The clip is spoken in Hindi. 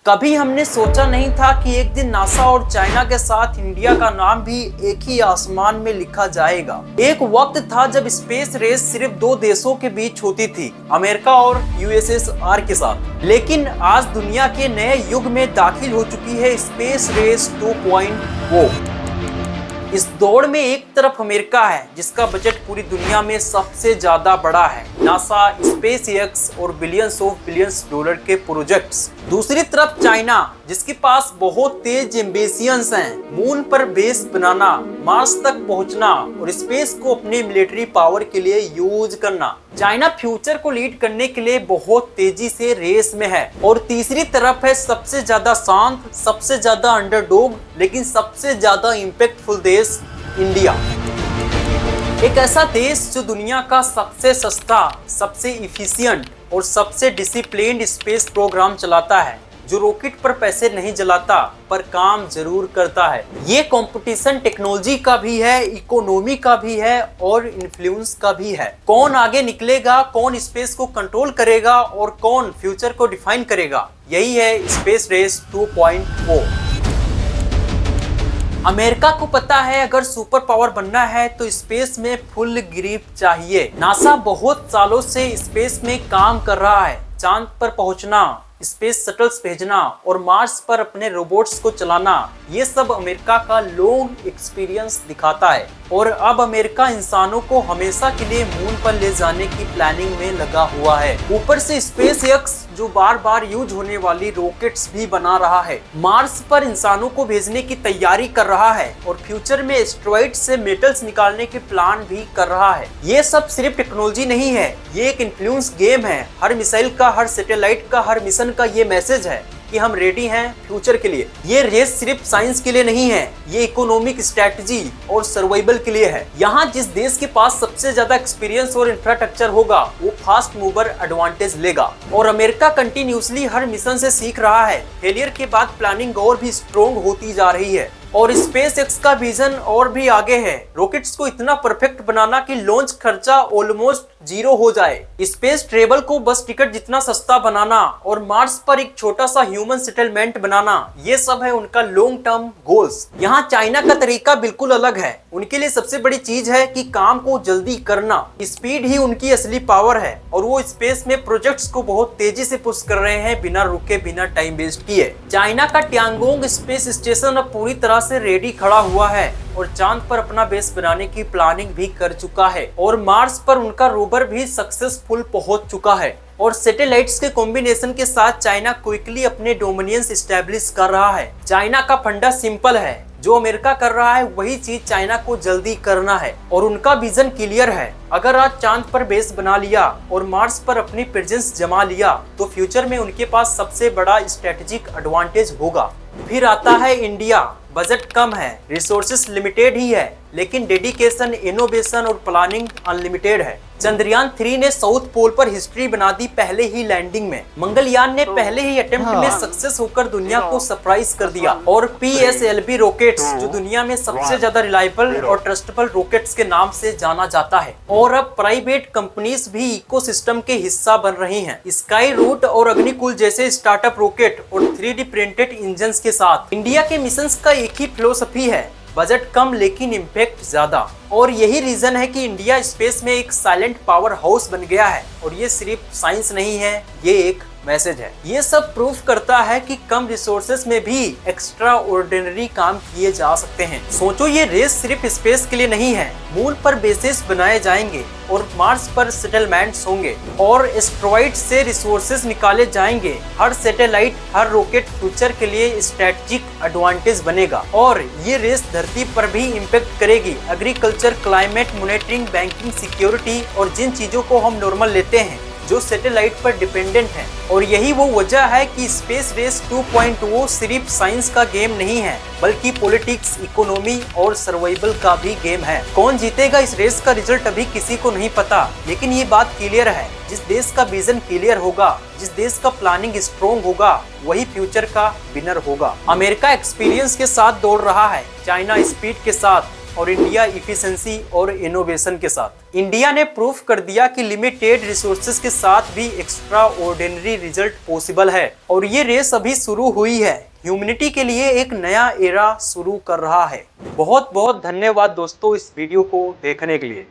कभी हमने सोचा नहीं था कि एक दिन नासा और चाइना के साथ इंडिया का नाम भी एक ही आसमान में लिखा जाएगा। एक वक्त था जब स्पेस रेस सिर्फ दो देशों के बीच होती थी, अमेरिका और यूएसएसआर के साथ। लेकिन आज दुनिया के नए युग में दाखिल हो चुकी है स्पेस रेस 2.0। इस दौड़ में एक तरफ अमेरिका है जिसका बजट पूरी दुनिया में सबसे ज्यादा बड़ा है, नासा, स्पेस एक्स और बिलियंस डॉलर के प्रोजेक्ट्स। दूसरी तरफ चाइना, जिसके पास बहुत तेज एम्बिशंस हैं, मून पर बेस बनाना, मार्स तक पहुंचना और स्पेस को अपने मिलिट्री पावर के लिए यूज करना। चाइना फ्यूचर को लीड करने के लिए बहुत तेजी से रेस में है। और तीसरी तरफ है सबसे ज्यादा शांत, सबसे ज्यादा अंडरडॉग लेकिन सबसे ज्यादा इम्पैक्टफुल देश, इंडिया। एक ऐसा देश जो दुनिया का सबसे सस्ता, सबसे इफिशिएंट और सबसे डिसिप्लिन्ड स्पेस प्रोग्राम चलाता है, जो रॉकेट पर पैसे नहीं जलाता पर काम जरूर करता है। ये कंपटीशन टेक्नोलॉजी का भी है, इकोनॉमी का भी है और इन्फ्लुएंस का भी है। कौन आगे निकलेगा, कौन स्पेस को कंट्रोल करेगा और कौन फ्यूचर को डिफाइन करेगा, यही है स्पेस रेस 2.0। अमेरिका को पता है अगर सुपर पावर बनना है तो स्पेस में फुल ग्रिप चाहिए। नासा बहुत सालों से स्पेस में काम कर रहा है, चांद पर पहुंचना, स्पेस शटल्स भेजना और मार्स पर अपने रोबोट्स को चलाना, ये सब अमेरिका का लॉन्ग एक्सपीरियंस दिखाता है। और अब अमेरिका इंसानों को हमेशा के लिए मून पर ले जाने की प्लानिंग में लगा हुआ है। ऊपर से स्पेस एक्स जो बार बार यूज होने वाली रॉकेट्स भी बना रहा है, मार्स पर इंसानों को भेजने की तैयारी कर रहा है और फ्यूचर में एस्टेरॉइड से मेटल्स निकालने के प्लान भी कर रहा है। ये सब सिर्फ टेक्नोलॉजी नहीं है, ये एक इन्फ्लुएंस गेम है। हर मिसाइल का, हर सैटेलाइट का, हर मिशन का ये मैसेज है कि हम रेडी हैं फ्यूचर के लिए। ये रेस सिर्फ साइंस के लिए नहीं है, ये इकोनॉमिक स्ट्रेटजी और सर्वाइवल के लिए है। यहाँ जिस देश के पास सबसे ज्यादा एक्सपीरियंस और इंफ्रास्ट्रक्चर होगा वो फास्ट मूवर एडवांटेज लेगा। और अमेरिका कंटिन्यूसली हर मिशन से सीख रहा है। फेलियर के बाद प्लानिंग और भी स्ट्रॉन्ग होती जा रही है और स्पेस एक्स का विजन और भी आगे है। रॉकेट्स को इतना परफेक्ट बनाना कि लॉन्च खर्चा ऑलमोस्ट 0 हो जाए, स्पेस ट्रेवल को बस टिकट जितना सस्ता बनाना और मार्स पर एक छोटा सा ह्यूमन सेटलमेंट बनाना, ये सब है उनका लॉन्ग टर्म गोल्स। यहाँ चाइना का तरीका बिल्कुल अलग है। उनके लिए सबसे बड़ी चीज है कि काम को जल्दी करना। स्पीड ही उनकी असली पावर है और वो स्पेस में प्रोजेक्ट्स को बहुत तेजी से पुश कर रहे हैं, बिना रुके, बिना टाइम वेस्ट किए। चाइना का ट्यांगोंग स्पेस स्टेशन अब पूरी तरह से रेडी खड़ा हुआ है और चांद पर अपना बेस बनाने की प्लानिंग भी कर चुका है और मार्स पर उनका रोवर भी सक्सेसफुल पहुंच चुका है। और सैटेलाइट्स के कॉम्बिनेशन के साथ चाइना क्विकली अपने डोमिनियंस एस्टैब्लिश कर रहा है। चाइना का फंडा सिंपल है, जो अमेरिका कर रहा है वही चीज चाइना को जल्दी करना है और उनका विजन क्लियर है। अगर आज चांद पर बेस बना लिया और मार्स पर अपनी प्रेजेंस जमा लिया तो फ्यूचर में उनके पास सबसे बड़ा स्ट्रेटेजिक एडवांटेज होगा। फिर आता है इंडिया। बजट कम है, रिसोर्सेस लिमिटेड ही है, लेकिन डेडिकेशन, इनोवेशन और प्लानिंग अनलिमिटेड है। चंद्रयान 3 ने साउथ पोल पर हिस्ट्री बना दी पहले ही लैंडिंग में। मंगलयान ने पहले ही अटेम्प्ट में सक्सेस होकर दुनिया को सरप्राइज कर दिया। और PSLV रॉकेट्स, जो दुनिया में सबसे ज्यादा रिलायबल और ट्रस्टेबल रॉकेट्स के नाम से जाना जाता है। और अब प्राइवेट कंपनीज भी इकोसिस्टम के हिस्सा बन रही हैं। स्काई रूट और अग्निकुल जैसे स्टार्टअप रॉकेट और 3D प्रिंटेड इंजन के साथ। इंडिया के मिशन का एक ही फिलोसफी है, बजट कम लेकिन इम्पैक्ट ज्यादा। और यही रीजन है कि इंडिया स्पेस में एक साइलेंट पावर हाउस बन गया है। और ये सिर्फ साइंस नहीं है, ये एक मैसेज है। ये सब प्रूफ करता है कि कम रिसोर्सेस में भी एक्स्ट्रा ऑर्डिनरी काम किए जा सकते हैं। सोचो, ये रेस सिर्फ स्पेस के लिए नहीं है। मून पर बेसिस बनाए जाएंगे और मार्स पर सेटलमेंट्स होंगे और एस्टेरॉइड से रिसोर्सेस निकाले जाएंगे। हर सैटेलाइट, हर रॉकेट फ्यूचर के लिए स्ट्रेटेजिक एडवांटेज बनेगा। और ये रेस धरती पर भी इम्पैक्ट करेगी। Agriculture, climate, monitoring, banking, security और जिन चीजों को हम नॉर्मल लेते हैं, जो सैटेलाइट पर डिपेंडेंट है। और यही वो वजह है कि स्पेस रेस 2.0 सिर्फ साइंस का गेम नहीं है, बल्कि पॉलिटिक्स, इकोनॉमी और सर्वाइवल का भी गेम है। कौन जीतेगा इस रेस का रिजल्ट अभी किसी को नहीं पता, लेकिन ये बात क्लियर है, जिस देश का विजन क्लियर होगा, जिस देश का प्लानिंग स्ट्रॉन्ग होगा, वही फ्यूचर का विनर होगा। अमेरिका एक्सपीरियंस के साथ दौड़ रहा है, चाइना स्पीड के साथ, और इंडिया इफिशिएंसी और इनोवेशन के साथ। इंडिया ने प्रूफ कर दिया कि लिमिटेड रिसोर्सेज के साथ भी एक्स्ट्रा ऑर्डिनरी रिजल्ट पॉसिबल है और ये रेस अभी शुरू हुई है। ह्यूमैनिटी के लिए एक नया एरा शुरू कर रहा है। बहुत बहुत धन्यवाद दोस्तों इस वीडियो को देखने के लिए।